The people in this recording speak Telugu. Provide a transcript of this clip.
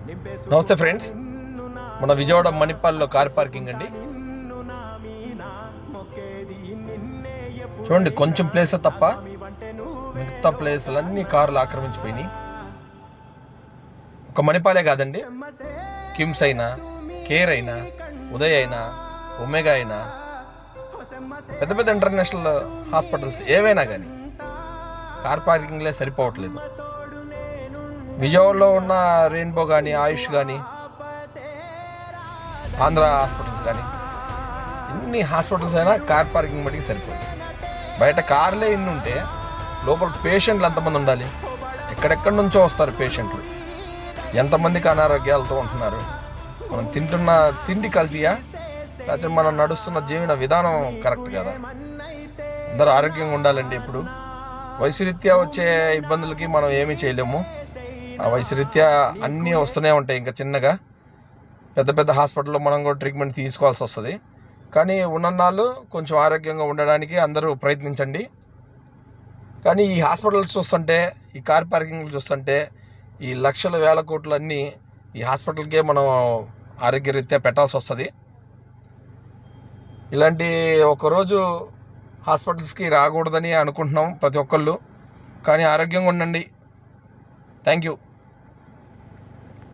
నమస్తే ఫ్రెండ్స్, మన విజయవాడ మణిపాల్లో కార్ పార్కింగ్ అండి. చూడండి, కొంచెం ప్లేస్ తప్ప మిగతా ప్లేసులన్నీ కార్లు ఆక్రమించిపోయినాయి. ఒక మణిపాలే కాదండి, కిమ్స్ అయినా, కేర్ అయినా, ఉదయ్ అయినా, ఒమేగా అయినా, పెద్ద పెద్ద ఇంటర్నేషనల్ హాస్పిటల్స్ ఏవైనా కానీ కార్ పార్కింగ్లే సరిపోవట్లేదు. విజయవాడలో ఉన్న రెయిన్బో కానీ, ఆయుష్ కానీ, ఆంధ్ర హాస్పిటల్స్ కానీ, ఎన్ని హాస్పిటల్స్ అయినా కార్ పార్కింగ్ మటుకు సరిపోతుంది. బయట కార్లే ఇన్ని ఉంటే లోపల పేషెంట్లు ఎంతమంది ఉండాలి? ఎక్కడెక్కడి నుంచో వస్తారు పేషెంట్లు. ఎంతమందికి అనారోగ్యాలతో ఉంటున్నారు. మనం తింటున్న తిండి కల్తీయా, లేకపోతే మనం నడుస్తున్న జీవన విధానం కరెక్ట్ కదా? అందరూ ఆరోగ్యంగా ఉండాలండి. ఇప్పుడు వయసురీత్యా వచ్చే ఇబ్బందులకి మనం ఏమీ చేయలేము. ఆ వయసురీత్యా అన్నీ వస్తూనే ఉంటాయి. ఇంకా చిన్నగా పెద్ద పెద్ద హాస్పిటల్లో మనం కూడా ట్రీట్మెంట్ తీసుకోవాల్సి వస్తుంది. కానీ ఉన్నన్నాళ్ళు కొంచెం ఆరోగ్యంగా ఉండడానికి అందరూ ప్రయత్నించండి. కానీ ఈ హాస్పిటల్స్ చూస్తుంటే, ఈ కార్ పార్కింగ్లు చూస్తుంటే, ఈ లక్షల వేల కోట్లన్నీ ఈ హాస్పిటల్కే మనం ఆరోగ్యరీత్యా పెట్టాల్సి వస్తుంది. ఇలాంటి ఒకరోజు హాస్పిటల్స్కి రాకూడదని అనుకుంటున్నాం ప్రతి ఒక్కళ్ళు. కానీ ఆరోగ్యంగా ఉండండి. Thank you.